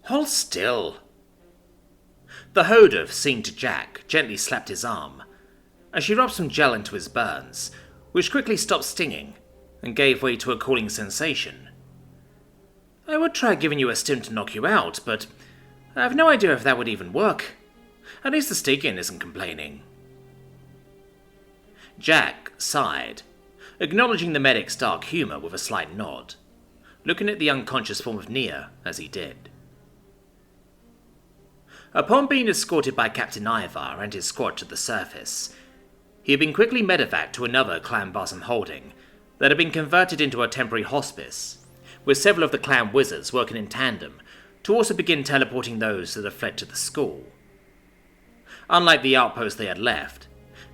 Hold still. The Hodov, seeing to Jack, gently slapped his arm, as she rubbed some gel into his burns, which quickly stopped stinging and gave way to a cooling sensation. I would try giving you a stim to knock you out, but I have no idea if that would even work. At least the Stygian isn't complaining. Jack sighed, acknowledging the medic's dark humour with a slight nod, looking at the unconscious form of Nia as he did. Upon being escorted by Captain Ivar and his squad to the surface, he had been quickly medevaced to another clan bosom holding that had been converted into a temporary hospice, with several of the clan wizards working in tandem to also begin teleporting those that had fled to the school. Unlike the outpost they had left,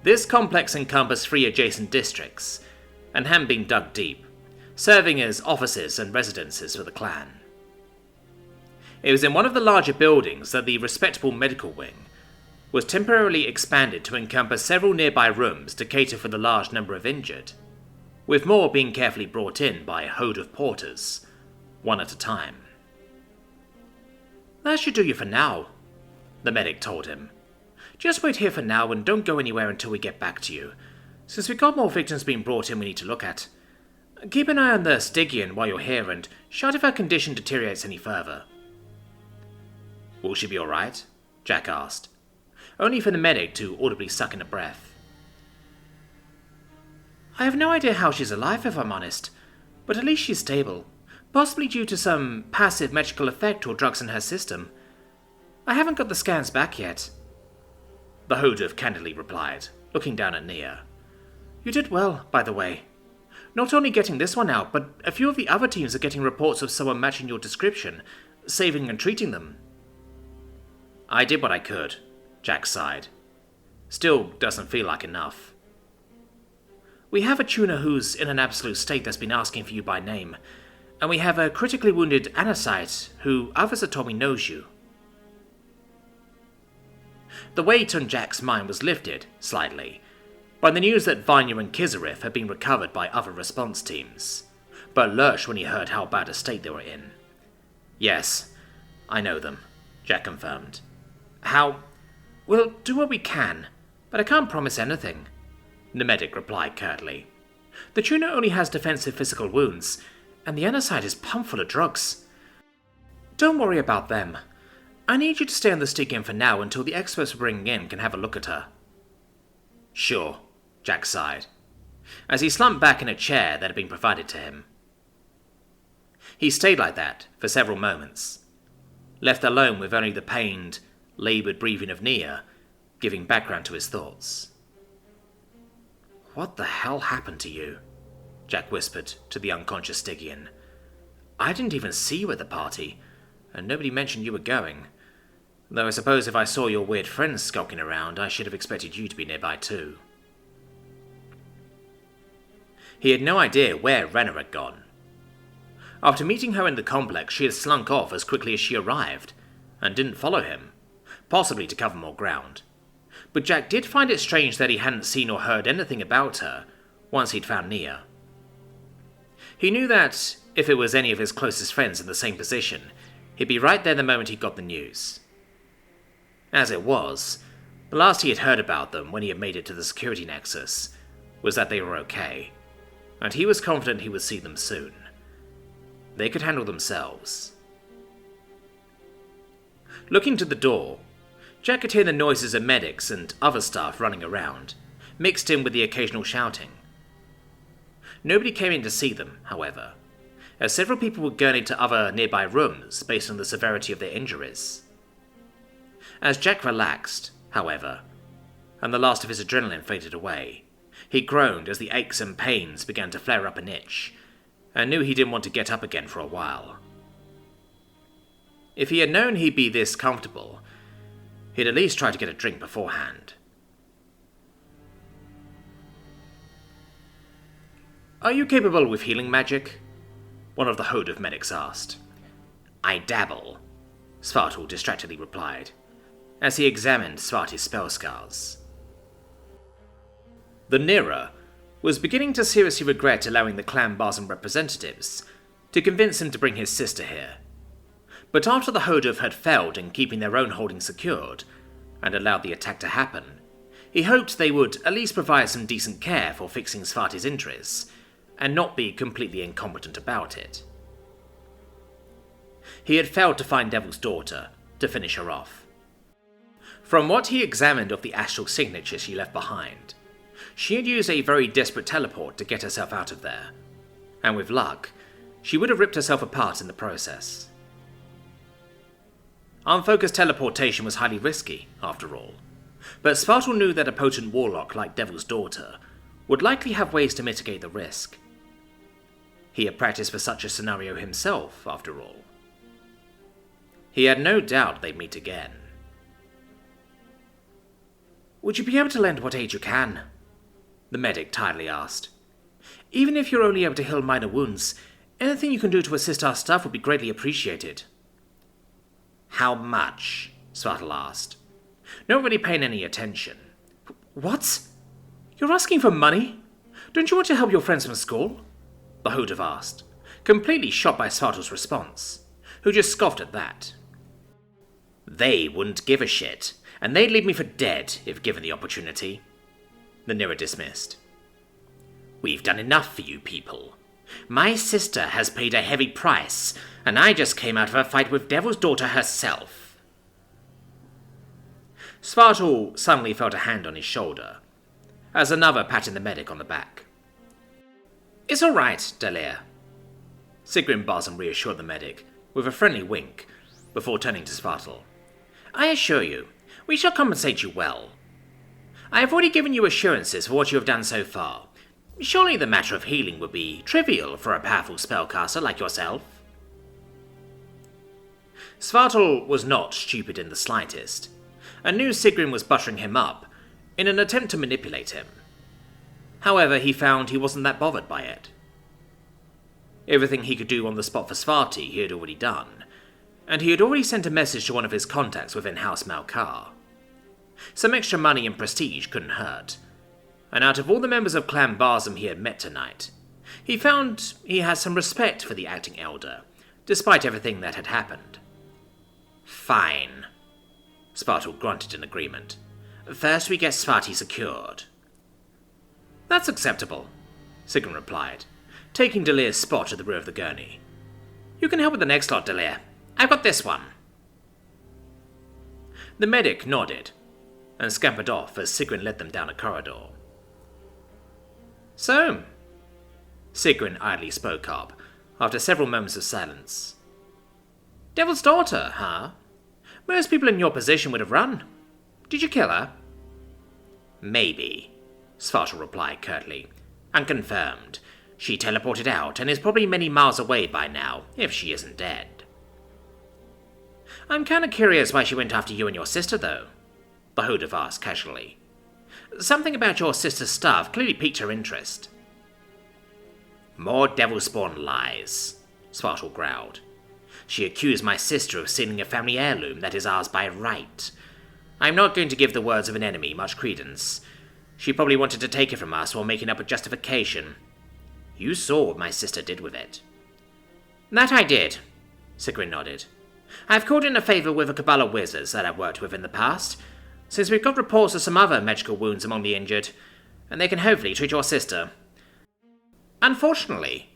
this complex encompassed 3 adjacent districts, and hadn't been dug deep, serving as offices and residences for the clan. It was in one of the larger buildings that the respectable medical wing was temporarily expanded to encompass several nearby rooms to cater for the large number of injured, with more being carefully brought in by a horde of porters, one at a time. That should do you for now, the medic told him. Just wait here for now and don't go anywhere until we get back to you, since we've got more victims being brought in we need to look at. Keep an eye on the Stygian while you're here and shout if her condition deteriorates any further. Will she be alright? Jack asked, only for the medic to audibly suck in a breath. I have no idea how she's alive, if I'm honest, but at least she's stable, possibly due to some passive magical effect or drugs in her system. I haven't got the scans back yet. The Hodov candidly replied, looking down at Nia. You did well, by the way. Not only getting this one out, but a few of the other teams are getting reports of someone matching your description, saving and treating them. I did what I could, Jack sighed. Still doesn't feel like enough. We have a tuner who's in an absolute state that's been asking for you by name, and we have a critically wounded Anacyte who others have told me knows you. The weight on Jack's mind was lifted, slightly, by the news that Vanya and Kizarif had been recovered by other response teams, but lurched when he heard how bad a state they were in. Yes, I know them, Jack confirmed. How? We'll do what we can, but I can't promise anything, the medic replied curtly. The tuner only has defensive physical wounds, and the Anacyte is pumped full of drugs. Don't worry about them. I need you to stay on the Stygian for now until the experts we're bringing in can have a look at her. Sure, Jack sighed, as he slumped back in a chair that had been provided to him. He stayed like that for several moments, left alone with only the pained, laboured breathing of Nia giving background to his thoughts. What the hell happened to you? Jack whispered to the unconscious Stygian. I didn't even see you at the party, and nobody mentioned you were going. Though I suppose if I saw your weird friends skulking around, I should have expected you to be nearby too. He had no idea where Renna had gone. After meeting her in the complex, she had slunk off as quickly as she arrived, and didn't follow him, possibly to cover more ground. But Jack did find it strange that he hadn't seen or heard anything about her once he'd found Nia. He knew that if it was any of his closest friends in the same position, he'd be right there the moment he got the news. As it was, the last he had heard about them when he had made it to the security nexus was that they were okay, and he was confident he would see them soon. They could handle themselves. Looking to the door, Jack could hear the noises of medics and other staff running around, mixed in with the occasional shouting. Nobody came in to see them, however, as several people were going into other nearby rooms based on the severity of their injuries. As Jack relaxed, however, and the last of his adrenaline faded away, he groaned as the aches and pains began to flare up an itch, and knew he didn't want to get up again for a while. If he had known he'd be this comfortable, he'd at least try to get a drink beforehand. Are you capable with healing magic? One of the Hodov medics asked. I dabble, Spartawolf distractedly replied, as he examined Svarti's spell scars. The Nera was beginning to seriously regret allowing the clan Barzan representatives to convince him to bring his sister here, But after the Hodov had failed in keeping their own holdings secured, and allowed the attack to happen, he hoped they would at least provide some decent care for fixing Svarti's injuries, and not be completely incompetent about it. He had failed to find Devil's daughter to finish her off. From what he examined of the astral signature she left behind, she had used a very desperate teleport to get herself out of there, and with luck, she would have ripped herself apart in the process. Unfocused teleportation was highly risky, after all, but Spartaw knew that a potent warlock like Devil's daughter would likely have ways to mitigate the risk. He had practiced for such a scenario himself, after all. He had no doubt they'd meet again. "Would you be able to lend what aid you can?" the medic tiredly asked. "Even if you're only able to heal minor wounds, anything you can do to assist our staff would be greatly appreciated." "How much?" Spartaw asked, not really paying any attention. "What? You're asking for money? Don't you want to help your friends from school?" the Hodov asked, completely shocked by Spartaw's response, who just scoffed at that. "They wouldn't give a shit, and they'd leave me for dead if given the opportunity," the Nira dismissed. "We've done enough for you people. My sister has paid a heavy price, and I just came out of a fight with Devil's daughter herself." Spartaw suddenly felt a hand on his shoulder, as another patted the medic on the back. "It's all right, Dalir," Sigrid Barsam reassured the medic, with a friendly wink, before turning to Spartaw. "I assure you, we shall compensate you well. I have already given you assurances for what you have done so far. Surely the matter of healing would be trivial for a powerful spellcaster like yourself." Spartaw was not stupid in the slightest, and knew Sigrid was buttering him up in an attempt to manipulate him. However, he found he wasn't that bothered by it. Everything he could do on the spot for Svarti he had already done, and he had already sent a message to one of his contacts within House Malkar. Some extra money and prestige couldn't hurt, and out of all the members of Clan Barzum he had met tonight, he found he had some respect for the acting elder, despite everything that had happened. "Fine," Spartaw grunted in agreement. "First we get Svarti secured." "That's acceptable," Sigurd replied, taking Dalir's spot at the rear of the gurney. "You can help with the next lot, Dalir. I've got this one." The medic nodded, and scampered off as Sigrid led them down a corridor. "So," Sigrid idly spoke up, after several moments of silence. "Devil's daughter, huh? Most people in your position would have run. Did you kill her?" "Maybe," Spartaw replied curtly. "Unconfirmed. She teleported out and is probably many miles away by now, if she isn't dead." "I'm kinda curious why she went after you and your sister, though," the Hodov asked casually. "Something about your sister's stuff clearly piqued her interest." "More devil-spawn lies," Spartaw growled. "She accused my sister of stealing a family heirloom that is ours by right. I'm not going to give the words of an enemy much credence. She probably wanted to take it from us while making up a justification. You saw what my sister did with it." "That I did," Sigrid nodded. "I've called in a favour with a cabal of wizards that I've worked with in the past, since we've got reports of some other magical wounds among the injured, and they can hopefully treat your sister. Unfortunately,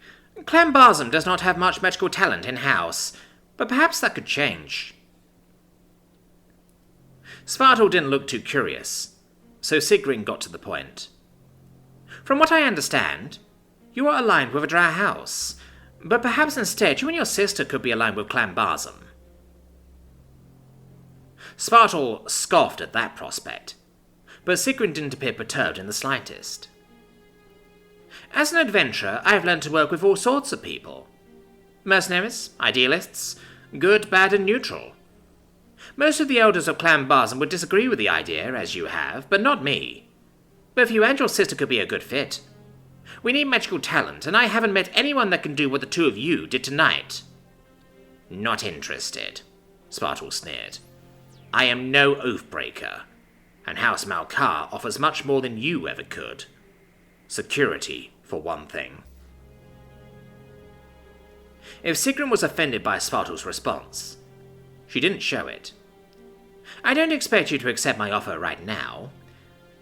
Clan Barzum does not have much magical talent in-house, but perhaps that could change." Spartaw didn't look too curious, so Sigrid got to the point. "From what I understand, you are aligned with a drow house, but perhaps instead you and your sister could be aligned with Clan Barzum." Spartaw scoffed at that prospect, but Sigrid didn't appear perturbed in the slightest. "As an adventurer, I have learned to work with all sorts of people. Mercenaries, idealists, good, bad, and neutral. Most of the elders of Clan Barzum would disagree with the idea, as you have, but not me. But if you and your sister could be a good fit. We need magical talent, and I haven't met anyone that can do what the two of you did tonight." "Not interested," Spartaw sneered. "I am no oathbreaker, and House Malkar offers much more than you ever could. Security, for one thing." If Sigrid was offended by Spartaw's response, She didn't show it. I don't expect you to accept my offer right now,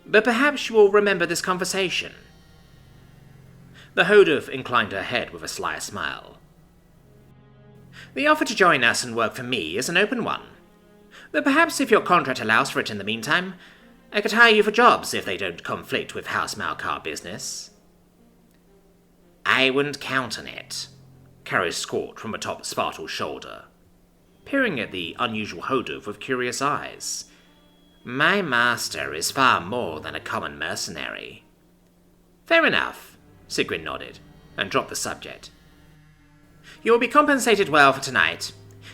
but perhaps you will remember this conversation. The Hodov inclined her head with a sly smile. The offer to join us and work for me is an open one, but perhaps if your contract allows for it in the meantime, I could hire you for jobs if they don't conflict with House Malkar business. I wouldn't count on it, Caro squawked from atop Spartawolf's shoulder, peering at the unusual Hodov with curious eyes. My master is far more than a common mercenary. Fair enough, Sigrid nodded, and dropped the subject. You will be compensated well for tonight,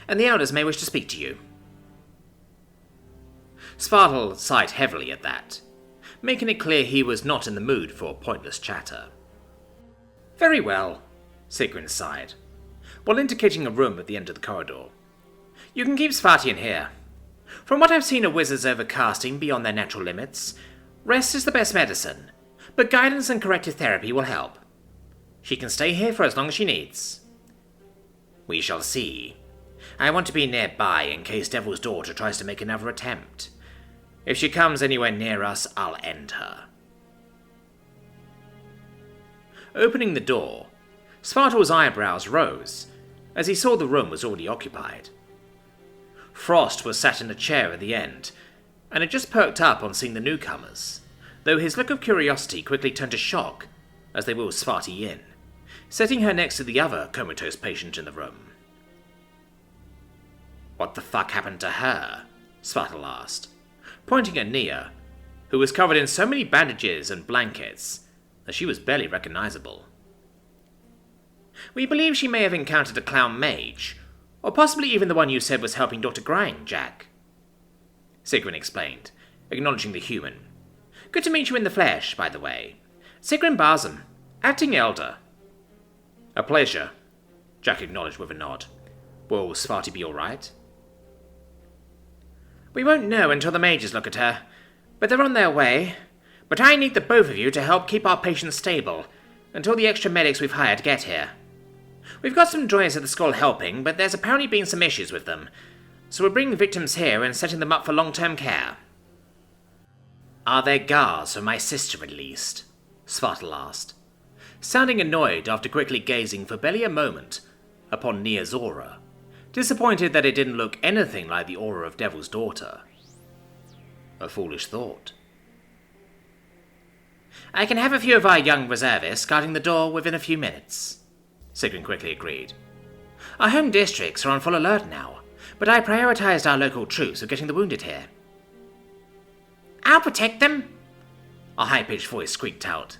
and the elders may wish to speak to you. Spartawolf sighed heavily at that, making it clear he was not in the mood for pointless chatter. Very well, Sigrid sighed, while indicating a room at the end of the corridor. You can keep Svarti in here. From what I've seen of wizards overcasting beyond their natural limits, rest is the best medicine, but guidance and corrective therapy will help. She can stay here for as long as she needs. We shall see. I want to be nearby in case Devil's Daughter tries to make another attempt. If she comes anywhere near us, I'll end her. Opening the door, Spartawolf's eyebrows rose as he saw the room was already occupied. Frost was sat in a chair at the end, and had just perked up on seeing the newcomers, though his look of curiosity quickly turned to shock as they wheeled Svarti in, setting her next to the other comatose patient in the room. What the fuck happened to her? Spartawolf asked, pointing at Nia, who was covered in so many bandages and blankets that she was barely recognizable. We believe she may have encountered a clown mage, or possibly even the one you said was helping Dr. Grind, Jack. Sigrun explained, acknowledging the human. Good to meet you in the flesh, by the way. Sigrun Barzum, acting elder. A pleasure, Jack acknowledged with a nod. Will Svarti be all right? We won't know until the mages look at her, but they're on their way. But I need the both of you to help keep our patients stable until the extra medics we've hired get here. We've got some droids at the school helping, but there's apparently been some issues with them, so we're bringing victims here and setting them up for long-term care. Are there guards for my sister at least? Spartawolf asked, sounding annoyed after quickly gazing for barely a moment upon Nia's aura, disappointed that it didn't look anything like the aura of Devil's Daughter. A foolish thought. I can have a few of our young reservists guarding the door within a few minutes, Sigrun quickly agreed. Our home districts are on full alert now, but I prioritized our local troops of getting the wounded here. I'll protect them, a high-pitched voice squeaked out,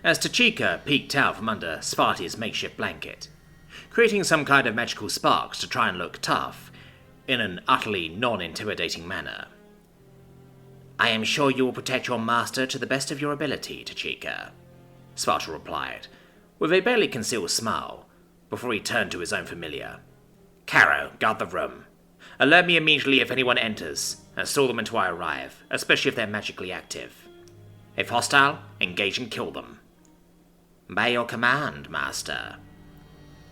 as Tachika peeked out from under Sparti's makeshift blanket, creating some kind of magical sparks to try and look tough, in an utterly non-intimidating manner. I am sure you will protect your master to the best of your ability, Tachika, Sparta replied, with a barely concealed smile, before he turned to his own familiar. Caro, guard the room. Alert me immediately if anyone enters, and stall them until I arrive, especially if they're magically active. If hostile, engage and kill them. By your command, master,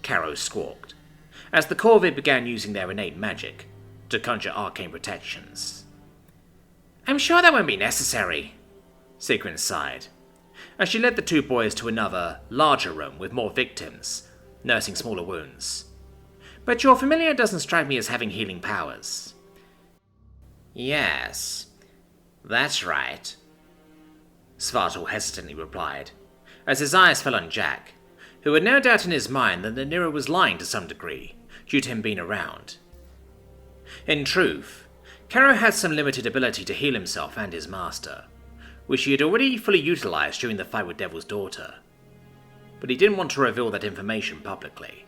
Caro squawked, as the Corvid began using their innate magic to conjure arcane protections. I'm sure that won't be necessary, Sigrun sighed, as she led the two boys to another, larger room with more victims, nursing smaller wounds. But your familiar doesn't strike me as having healing powers. Yes, that's right, Spartawolf hesitantly replied, as his eyes fell on Jack, who had no doubt in his mind that the Nero was lying to some degree, due to him being around. In truth, Caro had some limited ability to heal himself and his master, which he had already fully utilized during the fight with Devil's Daughter, but he didn't want to reveal that information publicly.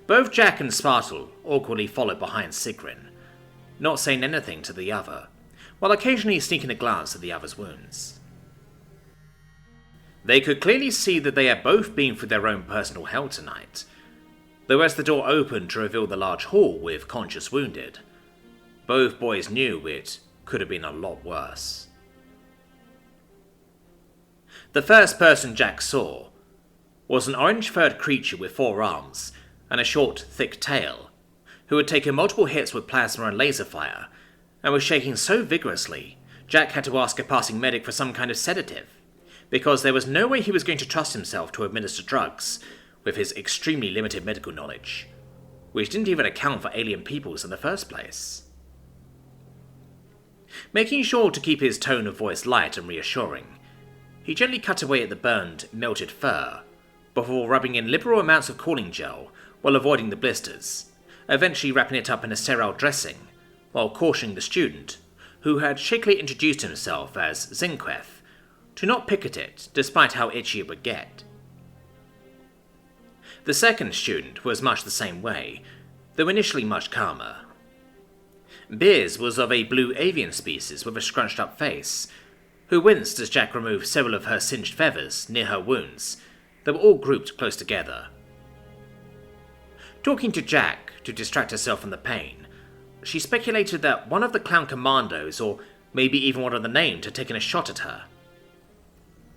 Both Jack and Spartawolf awkwardly followed behind Sigrun, not saying anything to the other, while occasionally sneaking a glance at the other's wounds. They could clearly see that they had both been through their own personal hell tonight, though as the door opened to reveal the large hall with conscious wounded, both boys knew it could have been a lot worse. The first person Jack saw was an orange-furred creature with 4 arms and a short, thick tail who had taken multiple hits with plasma and laser fire, and was shaking so vigorously, Jack had to ask a passing medic for some kind of sedative, because there was no way he was going to trust himself to administer drugs with his extremely limited medical knowledge, which didn't even account for alien peoples in the first place. Making sure to keep his tone of voice light and reassuring, he gently cut away at the burned, melted fur, before rubbing in liberal amounts of cooling gel while avoiding the blisters, eventually wrapping it up in a sterile dressing, while cautioning the student, who had shakily introduced himself as Zinqueth, to not pick at it despite how itchy it would get. The second student was much the same way, though initially much calmer. Beers was of a blue avian species with a scrunched up face, who winced as Jack removed several of her singed feathers near her wounds that were all grouped close together. Talking to Jack to distract herself from the pain, she speculated that one of the clown commandos, or maybe even one of the named, had taken a shot at her.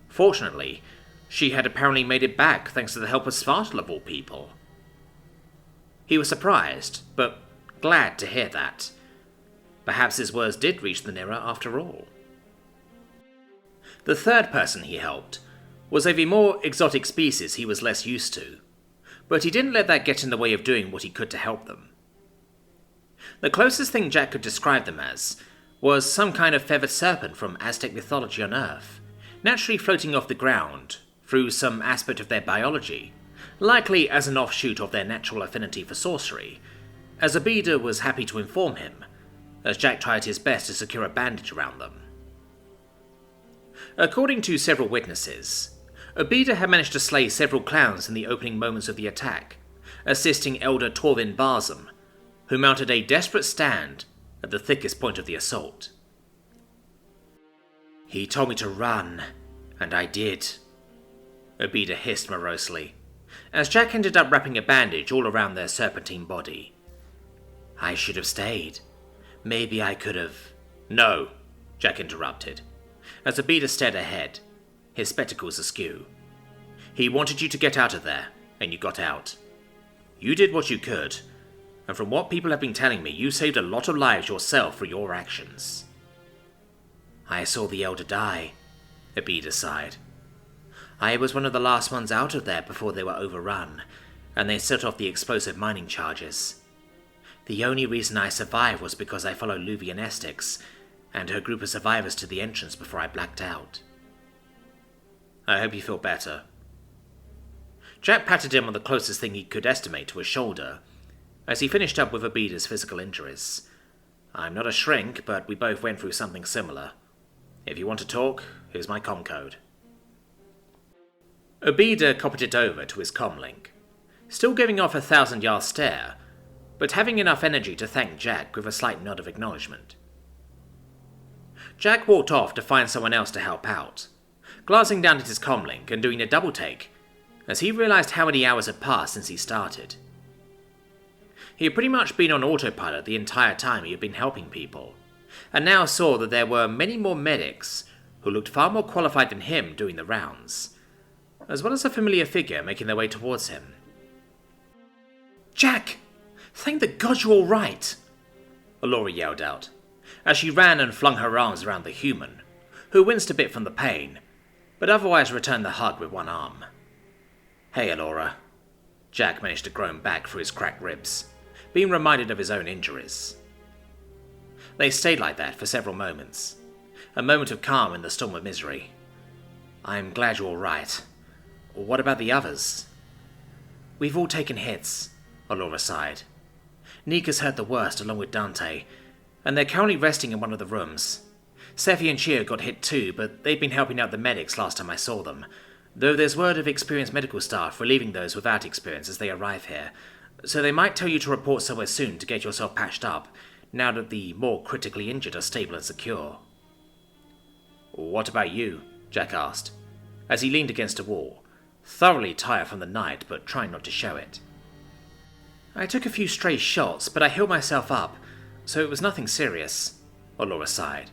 Fortunately, she had apparently made it back thanks to the help of Spartawolf of all people. He was surprised, but glad to hear that. Perhaps his words did reach the Mirror after all. The third person he helped was of a more exotic species he was less used to, but he didn't let that get in the way of doing what he could to help them. The closest thing Jack could describe them as was some kind of feathered serpent from Aztec mythology on Earth, naturally floating off the ground through some aspect of their biology, likely as an offshoot of their natural affinity for sorcery, as Abida was happy to inform him, as Jack tried his best to secure a bandage around them. According to several witnesses, Abida had managed to slay several clowns in the opening moments of the attack, assisting Elder Torvin Barzum, who mounted a desperate stand at the thickest point of the assault. "He told me to run, and I did," Abida hissed morosely, as Jack ended up wrapping a bandage all around their serpentine body. "I should have stayed. Maybe I could have—" "No," Jack interrupted, as Abida stared ahead, his spectacles askew. "He wanted you to get out of there, and you got out. You did what you could, and from what people have been telling me, you saved a lot of lives yourself through your actions." "I saw the Elder die," Abida sighed. "I was one of the last ones out of there before they were overrun, and they set off the explosive mining charges. The only reason I survived was because I followed Luvian Estix and her group of survivors to the entrance before I blacked out." "I hope you feel better." Jack patted him on the closest thing he could estimate to his shoulder, as he finished up with Abida's physical injuries. "I'm not a shrink, but we both went through something similar. If you want to talk, here's my comm code." Abida copied it over to his comlink, still giving off a 1,000-yard stare, but having enough energy to thank Jack with a slight nod of acknowledgement. Jack walked off to find someone else to help out, glancing down at his comlink and doing a double take, as he realized how many hours had passed since he started. He had pretty much been on autopilot the entire time he had been helping people, and now saw that there were many more medics who looked far more qualified than him doing the rounds, as well as a familiar figure making their way towards him. "Jack! Thank the gods you're all right!" Alora yelled out, as she ran and flung her arms around the human, who winced a bit from the pain, but otherwise returned the hug with one arm. "Hey, Alora." Jack managed to groan back through his cracked ribs, being reminded of his own injuries. They stayed like that for several moments, a moment of calm in the storm of misery. "I'm glad you're all right. What about the others?" "We've all taken hits," Alora sighed. "Nika's hurt the worst along with Dante, and they're currently resting in one of the rooms. Sephi and Chio got hit too, but they've been helping out the medics last time I saw them, though there's word of experienced medical staff relieving those without experience as they arrive here, so they might tell you to report somewhere soon to get yourself patched up, now that the more critically injured are stable and secure." "What about you?" Jack asked, as he leaned against a wall, thoroughly tired from the night but trying not to show it. "I took a few stray shots, but I healed myself up, so it was nothing serious," Alora sighed,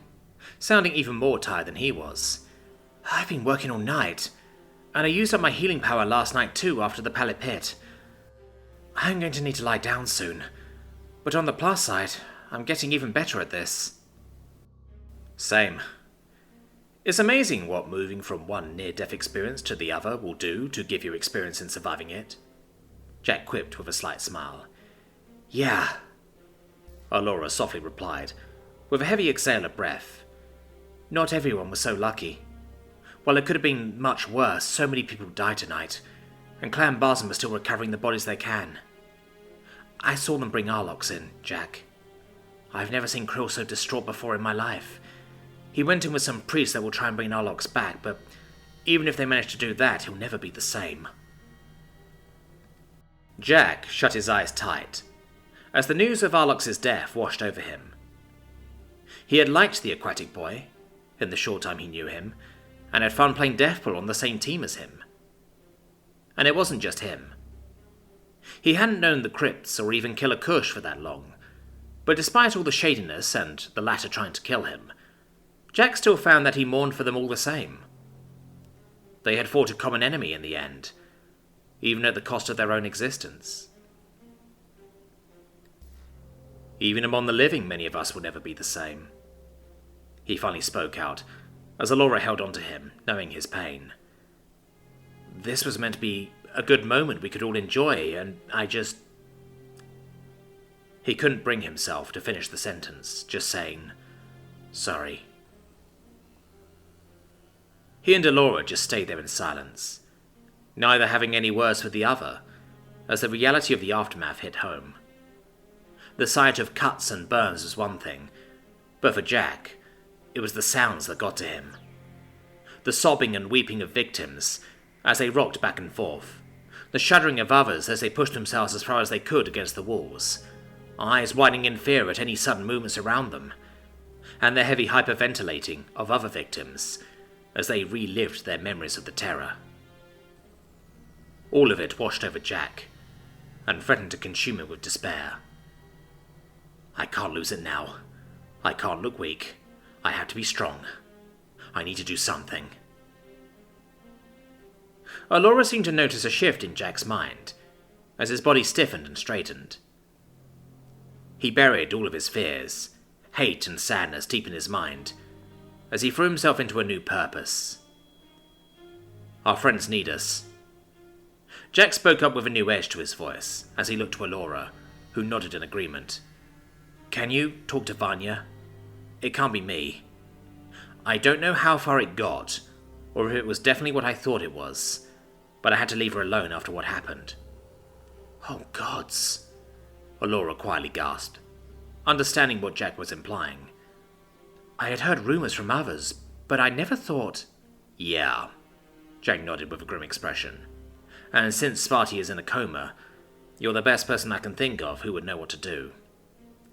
sounding even more tired than he was. "I've been working all night, and I used up my healing power last night too after the pallet pit. I'm going to need to lie down soon. But on the plus side, I'm getting even better at this. Same. It's amazing what moving from one near-death experience to the other will do to give you experience in surviving it. Jack quipped with a slight smile. Yeah, Allura softly replied, with a heavy exhale of breath. Not everyone was so lucky. While it could have been much worse, so many people died tonight, and Clan Barzan are still recovering the bodies they can. I saw them bring Arlox in, Jack. I've never seen Krill so distraught before in my life. He went in with some priests that will try and bring Arlox back, but even if they manage to do that, he'll never be the same. Jack shut his eyes tight, as the news of Arlox's death washed over him. He had liked the aquatic boy, in the short time he knew him, and had fun playing Deathpool on the same team as him. And it wasn't just him. He hadn't known the Crypts or even Killer Kush for that long, but despite all the shadiness and the latter trying to kill him, Jack still found that he mourned for them all the same. They had fought a common enemy in the end, even at the cost of their own existence. Even among the living, many of us will never be the same. He finally spoke out, as Allura held on to him, knowing his pain. This was meant to be a good moment we could all enjoy, and I just... He couldn't bring himself to finish the sentence, just saying, sorry. He and Allura just stayed there in silence, neither having any words with the other, as the reality of the aftermath hit home. The sight of cuts and burns was one thing, but for Jack, it was the sounds that got to him. The sobbing and weeping of victims as they rocked back and forth, the shuddering of others as they pushed themselves as far as they could against the walls, eyes widening in fear at any sudden movements around them, and the heavy hyperventilating of other victims as they relived their memories of the terror. All of it washed over Jack, and threatened to consume him with despair. I can't lose it now. I can't look weak. I have to be strong. I need to do something. Allura seemed to notice a shift in Jack's mind, as his body stiffened and straightened. He buried all of his fears, hate and sadness deep in his mind, as he threw himself into a new purpose. Our friends need us. Jack spoke up with a new edge to his voice, as he looked to Allura, who nodded in agreement. Can you talk to Vanya? It can't be me. I don't know how far it got, or if it was definitely what I thought it was, but I had to leave her alone after what happened. Oh gods, Allura quietly gasped, understanding what Jack was implying. I had heard rumors from others, but I never thought... Yeah, Jack nodded with a grim expression. And since Sparty is in a coma, you're the best person I can think of who would know what to do.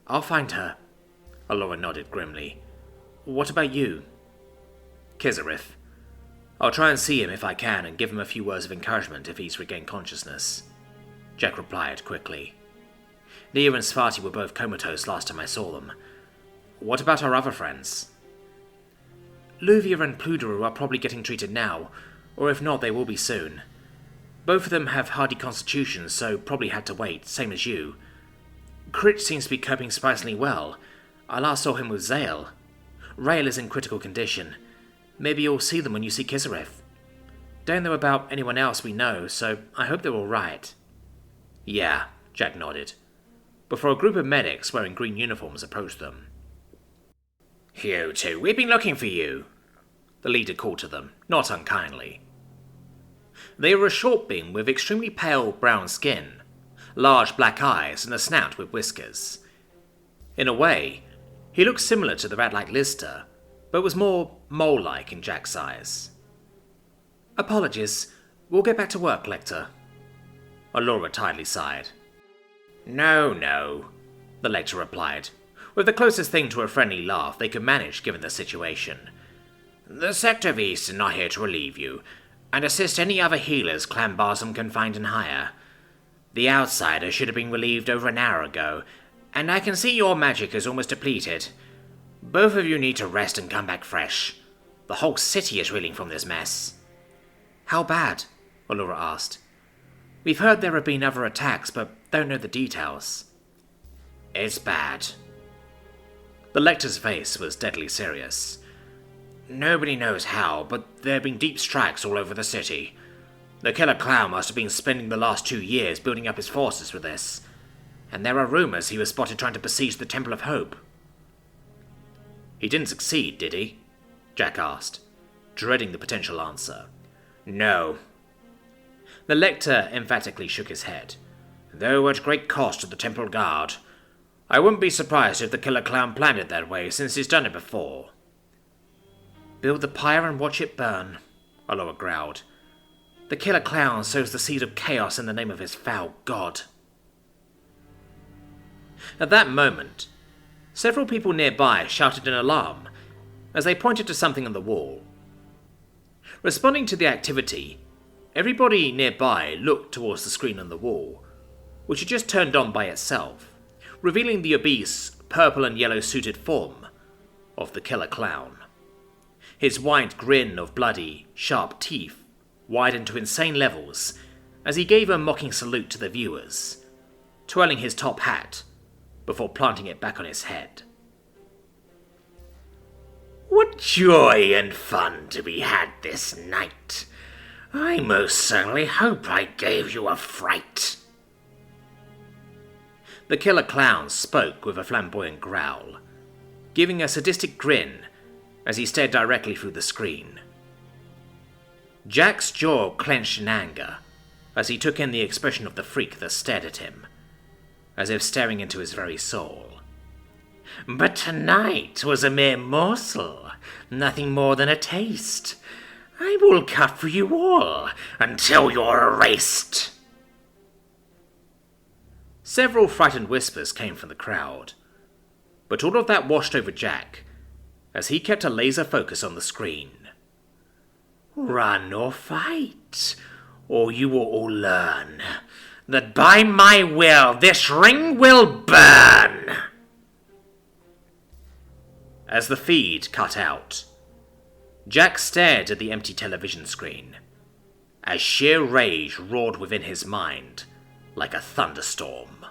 I'll find her. Allura nodded grimly. What about you? Kisarith. I'll try and see him if I can and give him a few words of encouragement if he's regained consciousness. Jack replied quickly. Nia and Svarti were both comatose last time I saw them. What about our other friends? Luvia and Pluderu are probably getting treated now, or if not, they will be soon. Both of them have hardy constitutions, so probably had to wait, same as you. Crit seems to be coping surprisingly well. I last saw him with Zale. Rael is in critical condition. Maybe you'll see them when you see Kisarith. Don't know about anyone else we know, so I hope they're alright. Yeah, Jack nodded, before a group of medics wearing green uniforms approached them. You two, we've been looking for you, the leader called to them, not unkindly. They were a short being with extremely pale brown skin, large black eyes and a snout with whiskers. In a way, he looked similar to the rat-like Lister, but was more mole-like in Jack's eyes. Apologies, we'll get back to work, Lecter. Allura tightly sighed. No, the Lecter replied, with the closest thing to a friendly laugh they could manage given the situation. The Sector of East are not here to relieve you, and assist any other healers Clan Barzan can find and hire. The Outsider should have been relieved over an hour ago, and I can see your magic is almost depleted. Both of you need to rest and come back fresh. The whole city is reeling from this mess. How bad? Allura asked. We've heard there have been other attacks, but don't know the details. It's bad. The lector's face was deadly serious. Nobody knows how, but there have been deep strikes all over the city. The killer clown must have been spending the last 2 years building up his forces for this, and there are rumors he was spotted trying to besiege the Temple of Hope. He didn't succeed, did he? Jack asked, dreading the potential answer. No. The lector emphatically shook his head. Though at great cost to the Temple Guard. I wouldn't be surprised if the killer clown planned it that way, since he's done it before. Build the pyre and watch it burn, Aloha growled. The killer clown sows the seed of chaos in the name of his foul god. At that moment, several people nearby shouted an alarm as they pointed to something on the wall. Responding to the activity, everybody nearby looked towards the screen on the wall, which had just turned on by itself, revealing the obese, purple and yellow suited form of the killer clown. His wide grin of bloody, sharp teeth widened to insane levels as he gave a mocking salute to the viewers, twirling his top hat before planting it back on his head. What joy and fun to be had this night! I most certainly hope I gave you a fright. The killer clown spoke with a flamboyant growl, giving a sadistic grin as he stared directly through the screen. Jack's jaw clenched in anger as he took in the expression of the freak that stared at him, as if staring into his very soul. But tonight was a mere morsel, nothing more than a taste. I will cut for you all until you're erased. Several frightened whispers came from the crowd, but all of that washed over Jack as he kept a laser focus on the screen. Run or fight, or you will all learn that by my will this ring will burn. As the feed cut out, Jack stared at the empty television screen as sheer rage roared within his mind like a thunderstorm.